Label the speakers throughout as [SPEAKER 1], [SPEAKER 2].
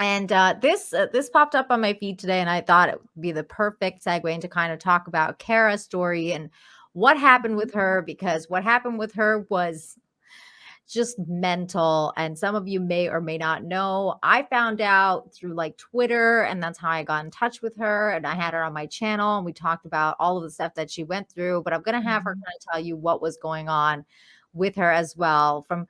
[SPEAKER 1] And this popped up on my feed today, and I thought it would be the perfect segue to kind of talk about Kara's story and what happened with her, because what happened with her was just mental. And some of you may or may not know, I found out through like Twitter, and that's how I got in touch with her. And I had her on my channel, and we talked about all of the stuff that she went through. But I'm gonna have her kind of tell you what was going on with her as well from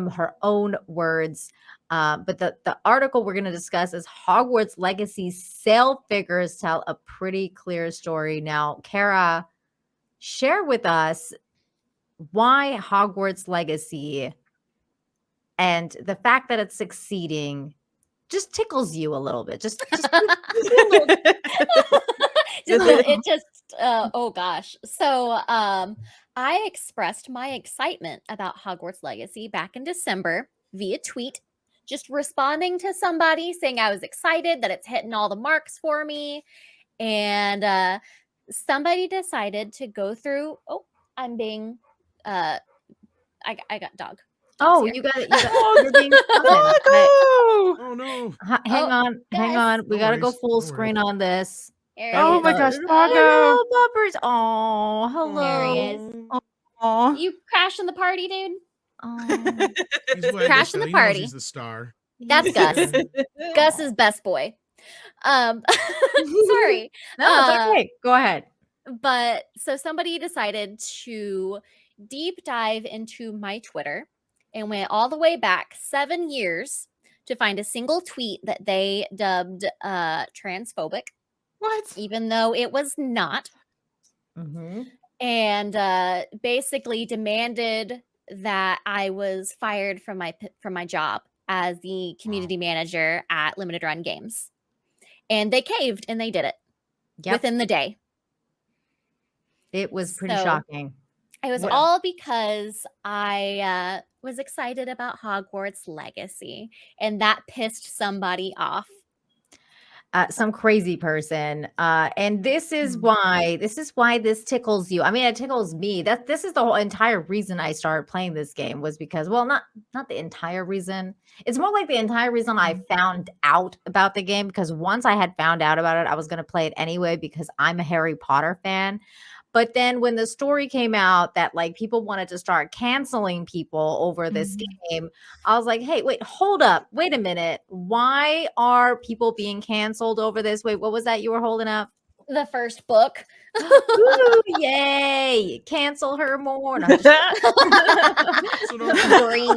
[SPEAKER 1] her own words. But the article we're going to discuss is Hogwarts Legacy Sale Figures Tell a Pretty Clear Story. Now, Kara, share with us why Hogwarts Legacy and the fact that it's succeeding just tickles you a little bit.
[SPEAKER 2] Oh gosh. So I expressed my excitement about Hogwarts Legacy back in December via tweet, just responding to somebody saying I was excited that it's hitting all the marks for me. And somebody decided to go through. Oh, I'm being I got dog.
[SPEAKER 1] Oh,
[SPEAKER 2] here.
[SPEAKER 1] you got it. You're being summoned.
[SPEAKER 3] Oh no.
[SPEAKER 1] Hang on. We
[SPEAKER 3] No
[SPEAKER 1] got to go
[SPEAKER 3] worries.
[SPEAKER 1] full
[SPEAKER 3] No
[SPEAKER 1] screen
[SPEAKER 3] worries.
[SPEAKER 1] on this.
[SPEAKER 3] Oh my gosh, Doggo.
[SPEAKER 1] Hello, bumpers. Oh, hello.
[SPEAKER 2] There he is.
[SPEAKER 3] Aw.
[SPEAKER 2] You crashing the party, dude?
[SPEAKER 1] Oh,
[SPEAKER 3] He's wagging
[SPEAKER 2] Crashing
[SPEAKER 3] so
[SPEAKER 2] the
[SPEAKER 3] he knows
[SPEAKER 2] party.
[SPEAKER 3] he's the star.
[SPEAKER 2] That's Gus. Gus is best boy. Sorry.
[SPEAKER 1] no, it's okay. Go ahead.
[SPEAKER 2] But so somebody decided to deep dive into my Twitter and went all the way back 7 years to find a single tweet that they dubbed transphobic.
[SPEAKER 3] What?
[SPEAKER 2] Even though it was not.
[SPEAKER 1] Mm-hmm.
[SPEAKER 2] And basically demanded that I was fired from my job as the community manager at Limited Run Games. And they caved, and they did it within the day.
[SPEAKER 1] It was pretty shocking.
[SPEAKER 2] It was all because I was excited about Hogwarts Legacy, and that pissed somebody off.
[SPEAKER 1] Some crazy person. And this is why this tickles you. I mean, it tickles me. This is the whole entire reason I started playing this game, was because, well, not the entire reason. It's more like the entire reason I found out about the game, because once I had found out about it, I was going to play it anyway because I'm a Harry Potter fan. But then when the story came out that like people wanted to start canceling people over this game, I was like, hey, wait, hold up. Wait a minute. Why are people being canceled over this? Wait, what was that you were holding up?
[SPEAKER 2] The first book.
[SPEAKER 1] Ooh, yay. Cancel her more. No,
[SPEAKER 2] Bring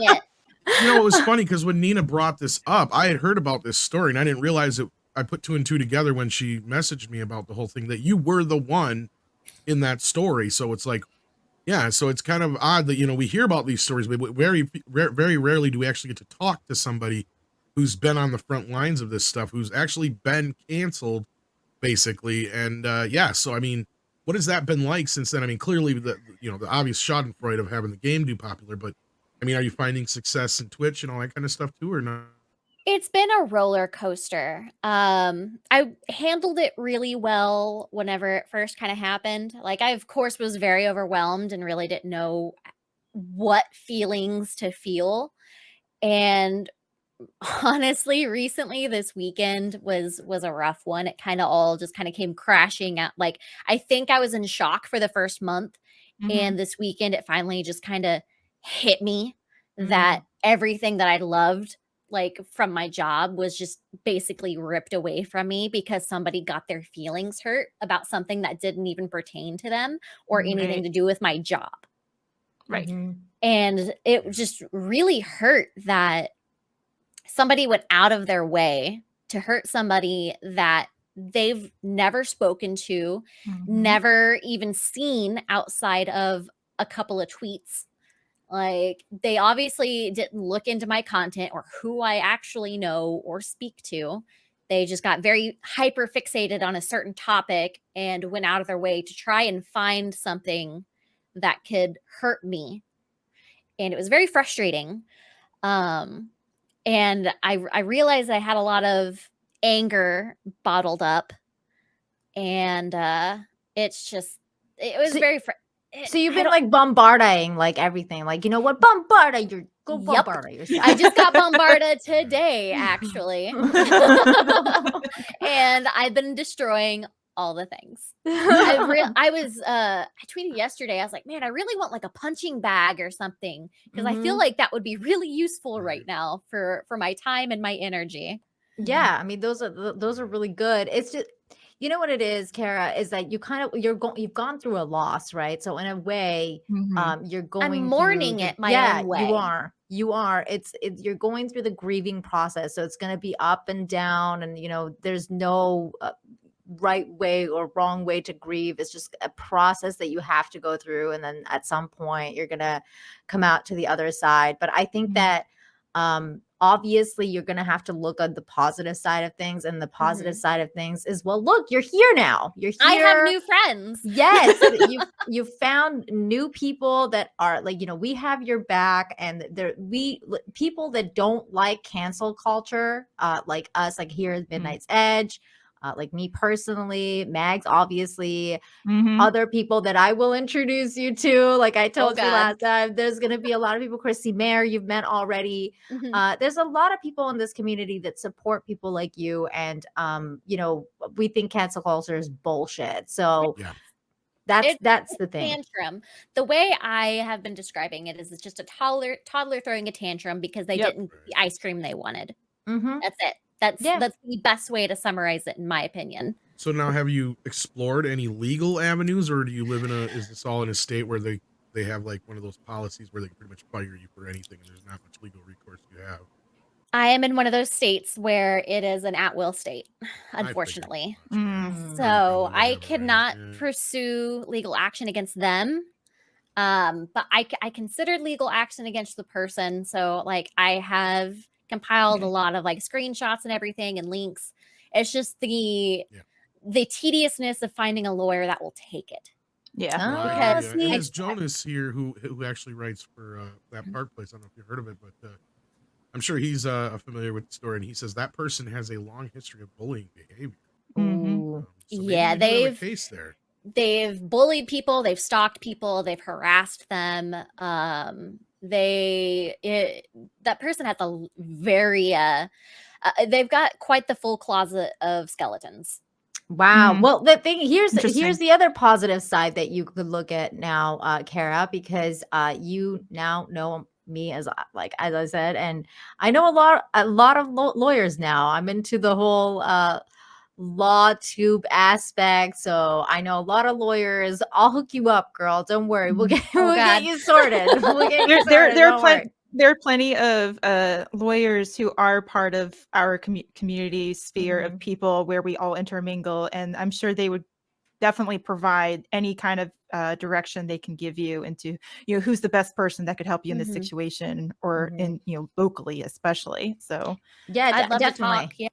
[SPEAKER 2] it.
[SPEAKER 3] You know, it was funny because when Nina brought this up, I had heard about this story and I didn't realize it. I put 2 and 2 together when she messaged me about the whole thing, that you were the one in that story. So it's like, yeah, so it's kind of odd that, you know, we hear about these stories, but very rarely do we actually get to talk to somebody who's been on the front lines of this stuff, who's actually been canceled, basically. And yeah, so I mean, what has that been like since then? I mean, clearly the obvious schadenfreude of having the game do popular, but I mean, are you finding success in Twitch and all that kind of stuff too, or not?
[SPEAKER 2] It's been a roller coaster. I handled it really well whenever it first kind of happened. Like, I, of course, was very overwhelmed and really didn't know what feelings to feel. And honestly, recently, this weekend was a rough one. It kind of all just kind of came crashing out. Like, I think I was in shock for the first month. And this weekend, it finally just kind of hit me that everything that I loved, like from my job, was just basically ripped away from me because somebody got their feelings hurt about something that didn't even pertain to them or anything to do with my job.
[SPEAKER 3] Right.
[SPEAKER 2] And it just really hurt that somebody went out of their way to hurt somebody that they've never spoken to, never even seen outside of a couple of tweets. Like, they obviously didn't look into my content or who I actually know or speak to. They just got very hyper fixated on a certain topic and went out of their way to try and find something that could hurt me. And it was very frustrating. And I realized I had a lot of anger bottled up. And it was very
[SPEAKER 1] So you've
[SPEAKER 2] I
[SPEAKER 1] been
[SPEAKER 2] don't.
[SPEAKER 1] like bombarding like everything, like, you know what? Bombard your go
[SPEAKER 2] Yep.
[SPEAKER 1] bombard yourself.
[SPEAKER 2] I just got bombarded today, actually. And I've been destroying all the things. I tweeted yesterday, I was like, man, I really want like a punching bag or something. Because I feel
[SPEAKER 1] Mhm.
[SPEAKER 2] like that would be really useful right
[SPEAKER 3] Right.
[SPEAKER 2] now for my time and my energy.
[SPEAKER 1] Yeah, I mean those are really good. It's just you know what it is, Kara, is that you've gone through a loss, right? So in a way,
[SPEAKER 4] Mhm.
[SPEAKER 1] you're
[SPEAKER 2] I'm
[SPEAKER 1] going through
[SPEAKER 2] mourning
[SPEAKER 1] the
[SPEAKER 2] it my own way.
[SPEAKER 1] you are. It's you're going through the grieving process. So it's going to be up and down, and you know there's no right way or wrong way to grieve. It's just a process that you have to go through, and then at some point you're gonna come out to the other side. But I think
[SPEAKER 4] Mhm.
[SPEAKER 1] that obviously you're gonna have to look at the positive side of things, and the positive
[SPEAKER 2] Mhm.
[SPEAKER 1] side of things is, well, look, you're here now. You're
[SPEAKER 2] I have
[SPEAKER 1] here.
[SPEAKER 2] new friends.
[SPEAKER 1] Yes, you found new people that are like, you know, we have your back, and people that don't like cancel culture, like us, like here at Midnight's Edge, like me personally, Mags, obviously,
[SPEAKER 4] Mhm.
[SPEAKER 1] other people that I will introduce you to. Like I
[SPEAKER 2] Oh
[SPEAKER 1] told you
[SPEAKER 2] God.
[SPEAKER 1] last time, there's gonna be a lot of people. Chrissy Mayer, you've met already.
[SPEAKER 2] Mhm.
[SPEAKER 1] There's a lot of people in this community that support people like you, and you know, we think cancel culture is bullshit. So
[SPEAKER 3] Yeah.
[SPEAKER 2] It's
[SPEAKER 1] that's
[SPEAKER 2] a
[SPEAKER 1] the thing.
[SPEAKER 2] tantrum. The way I have been describing it is it's just a toddler throwing a tantrum because they
[SPEAKER 4] Yep.
[SPEAKER 2] didn't get the ice cream they wanted.
[SPEAKER 1] Mm-hmm.
[SPEAKER 2] That's it. That's
[SPEAKER 1] Yeah.
[SPEAKER 2] that's the best way to summarize it in my opinion.
[SPEAKER 3] So now, have you explored any legal avenues, or do you live is this all in a state where they have like one of those policies where they can pretty much fire you for anything, and there's not much legal recourse you have?
[SPEAKER 2] I am in one of those states where it is an at-will state,
[SPEAKER 3] I figured
[SPEAKER 2] unfortunately.
[SPEAKER 3] as much, yeah.
[SPEAKER 1] Mm.
[SPEAKER 3] Or you
[SPEAKER 2] So
[SPEAKER 3] probably would
[SPEAKER 2] I
[SPEAKER 3] have already.
[SPEAKER 2] cannot
[SPEAKER 3] Yeah.
[SPEAKER 2] pursue legal action against them. But I considered legal action against the person. So like I have compiled a lot of like screenshots and everything and links. It's just
[SPEAKER 3] Yeah.
[SPEAKER 2] the tediousness of finding a lawyer that will take it.
[SPEAKER 4] Yeah.
[SPEAKER 3] No, I hear
[SPEAKER 1] Ah,
[SPEAKER 3] you. And
[SPEAKER 1] see,
[SPEAKER 3] it's Jonas here who actually writes for that park place. I don't know if you've heard of it, but I'm sure he's familiar with the story. And he says that person has a long history of bullying behavior.
[SPEAKER 4] Mhm.
[SPEAKER 1] ooh.
[SPEAKER 3] So maybe
[SPEAKER 2] Yeah,
[SPEAKER 3] you do have a case there.
[SPEAKER 2] they've bullied people, they've stalked people, they've harassed them. That person has a very they've got quite the full closet of skeletons.
[SPEAKER 1] Wow.
[SPEAKER 4] Mhm.
[SPEAKER 1] Well, the thing here's
[SPEAKER 4] Interesting.
[SPEAKER 1] the other positive side that you could look at now, Kara, because you now know me as like as I said, and I know a lot of lawyers now. I'm into the whole law tube aspect, so I know a lot of lawyers. I'll hook you up, girl. Don't worry. We'll
[SPEAKER 4] Mhm.
[SPEAKER 1] get
[SPEAKER 2] Oh
[SPEAKER 1] we'll get
[SPEAKER 2] God.
[SPEAKER 1] you sorted. We'll get you
[SPEAKER 4] There
[SPEAKER 1] sorted. Don't worry.
[SPEAKER 4] there are plenty of lawyers who are part of our community sphere of
[SPEAKER 1] Mhm.
[SPEAKER 4] people where we all intermingle, and I'm sure they would definitely provide any kind of direction they can give you into, you know, who's the best person that could help you in this
[SPEAKER 2] Mhm.
[SPEAKER 4] situation, or
[SPEAKER 1] Mhm.
[SPEAKER 4] in, you know, locally especially. So
[SPEAKER 1] Yeah,
[SPEAKER 2] I'd love to
[SPEAKER 1] definitely.
[SPEAKER 2] talk. Yeah.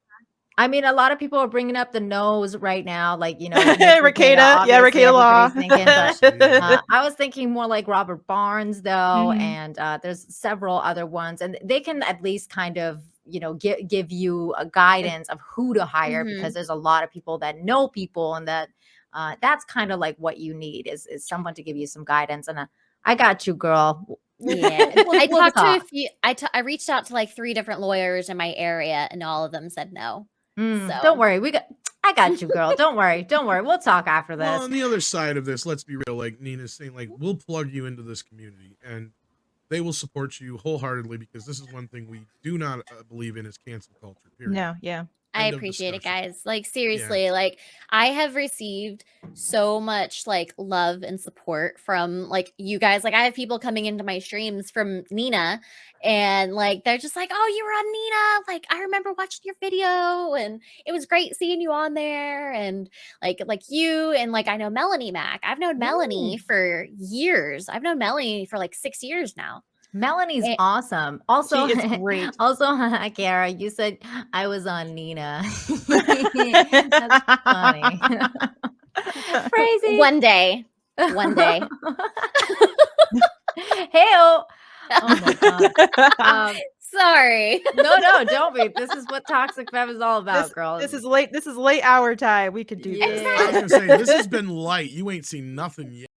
[SPEAKER 1] I mean, a lot of people are bringing up the nose right now, like, you know, Nick Rekieta,
[SPEAKER 4] Yeah,
[SPEAKER 1] obviously
[SPEAKER 4] Rekieta Law.
[SPEAKER 1] everybody's thinking, but
[SPEAKER 3] Yeah.
[SPEAKER 1] I was thinking more like Robert Barnes, though,
[SPEAKER 4] Mhm.
[SPEAKER 1] and there's several other ones, and they can at least kind of, you know, give you a guidance of who to hire, because
[SPEAKER 2] Mhm.
[SPEAKER 1] there's a lot of people that know people, and that's kind of like what you need is someone to give you some guidance, and I got you, girl.
[SPEAKER 2] Yeah. I
[SPEAKER 1] We'll
[SPEAKER 2] talked to a
[SPEAKER 1] talk.
[SPEAKER 2] few I reached out to like 3 different lawyers in my area and all of them said no.
[SPEAKER 1] Don't
[SPEAKER 2] So
[SPEAKER 1] worry, I got you, girl. Don't worry, don't worry. We'll talk after
[SPEAKER 3] Well,
[SPEAKER 1] this.
[SPEAKER 3] on the other side of this, let's be real. Like Nina's saying, like we'll plug you into this community, and they will support you wholeheartedly, because this is one thing we do not believe in is cancel culture. Period.
[SPEAKER 4] No, yeah.
[SPEAKER 2] I
[SPEAKER 3] End of
[SPEAKER 2] appreciate it,
[SPEAKER 3] discussion.
[SPEAKER 2] guys. Like
[SPEAKER 3] Yeah.
[SPEAKER 2] seriously, like I have received so much like love and support from like you guys. Like I have people coming into my streams from Nina and like they're just like, "Oh, you were on Nina. Like I remember watching your video and it was great seeing you on there." And like you and like I know Melanie Mac. I've known Melanie
[SPEAKER 1] Mm.
[SPEAKER 2] for years. I've known Melanie for like 6 years now.
[SPEAKER 1] Melanie's
[SPEAKER 2] And
[SPEAKER 1] awesome. Also,
[SPEAKER 4] She is great.
[SPEAKER 1] also, Kara, you said I was on Nina. That's funny. Crazy.
[SPEAKER 2] one day, one day.
[SPEAKER 1] Hey-o. Oh my god.
[SPEAKER 2] Sorry.
[SPEAKER 1] No, don't be. This is what Toxic Femme is all about, girl.
[SPEAKER 4] This is late hour time. We could do
[SPEAKER 3] I
[SPEAKER 4] this.
[SPEAKER 3] was gonna say this has been light. You ain't seen nothing yet.